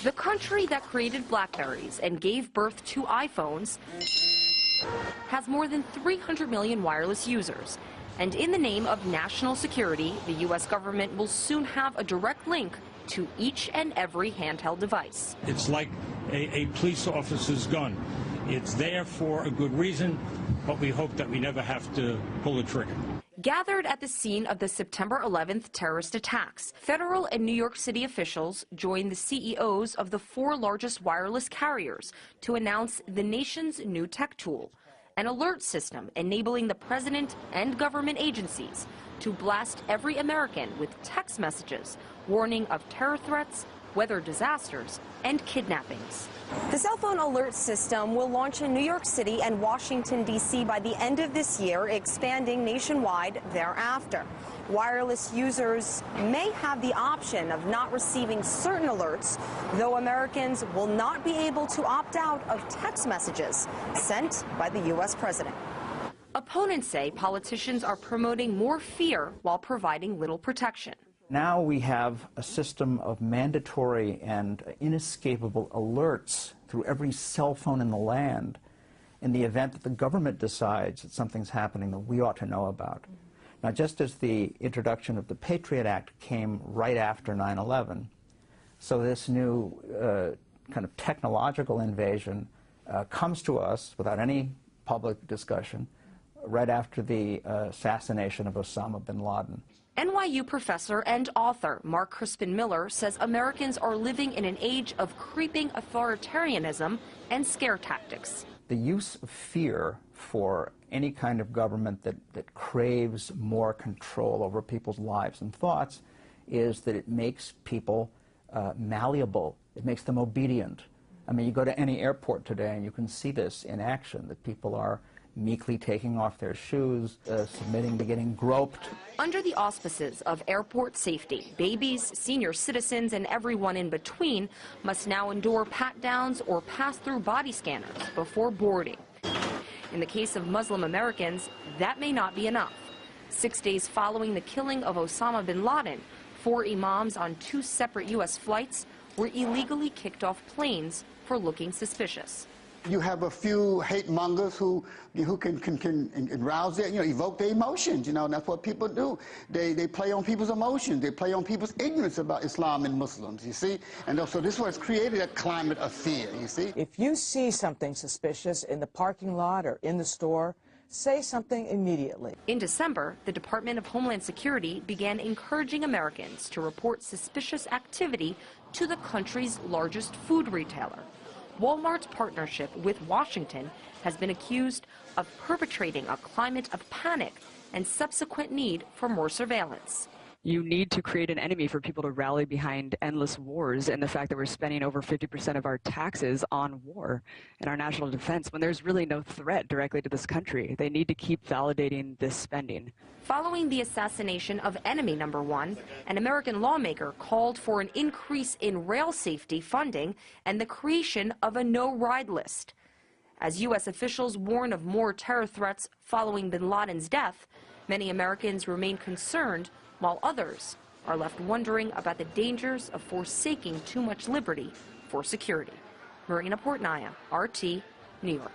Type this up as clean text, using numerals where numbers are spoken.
The country that created BlackBerries and gave birth to iPhones has more than 300 million wireless users. And in the name of national security, the U.S. government will soon have a direct link to each and every handheld device. It's like a police officer's gun. It's there for a good reason, but we hope that we never have to pull the trigger. Gathered at the scene of the September 11th terrorist attacks, federal and New York City officials joined the CEOs of the 4 largest wireless carriers to announce the nation's new tech tool, an alert system enabling the president and government agencies to blast every American with text messages warning of terror threats, weather disasters, and kidnappings. The cell phone alert system will launch in New York City and Washington, D.C. by the end of this year, expanding nationwide thereafter. Wireless users may have the option of not receiving certain alerts, though Americans will not be able to opt out of text messages sent by the U.S. president. Opponents say politicians are promoting more fear while providing little protection. Now we have a system of mandatory and inescapable alerts through every cell phone in the land in the event that the government decides that something's happening that we ought to know about. Now, just as the introduction of the Patriot Act came right after 9/11, so this new kind of technological invasion comes to us without any public discussion right after the assassination of Osama bin Laden. NYU professor and author Mark Crispin Miller says Americans are living in an age of creeping authoritarianism and scare tactics. The use of fear for any kind of government that craves more control over people's lives and thoughts is that it makes people malleable. It makes them obedient. I mean, you go to any airport today and you can see this in action, that people are meekly taking off their shoes, submitting to getting groped. Under the auspices of airport safety, babies, senior citizens, and everyone in between must now endure pat-downs or pass through body scanners before boarding. In the case of Muslim Americans, that may not be enough. 6 days following the killing of Osama bin Laden, 4 imams on 2 separate U.S. flights were illegally kicked off planes for looking suspicious. You have a few hate mongers who can arouse their, evoke their emotions, and that's what people do. They play on people's emotions. They play on people's ignorance about Islam and Muslims, you see? And so this is what's created a climate of fear, you see? If you see something suspicious in the parking lot or in the store, say something immediately. In December, the Department of Homeland Security began encouraging Americans to report suspicious activity to the country's largest food retailer. Walmart's partnership with Washington has been accused of perpetrating a climate of panic and subsequent need for more surveillance. You need to create an enemy for people to rally behind endless wars and the fact that we're spending over 50% of our taxes on war and our national defense when there's really no threat directly to this country. They need to keep validating this spending. Following the assassination of enemy number 1, an American lawmaker called for an increase in rail safety funding and the creation of a no-ride list. As U.S. officials warn of more terror threats following bin Laden's death, many Americans remain concerned, while others are left wondering about the dangers of forsaking too much liberty for security. Marina Portnaya, RT, New York.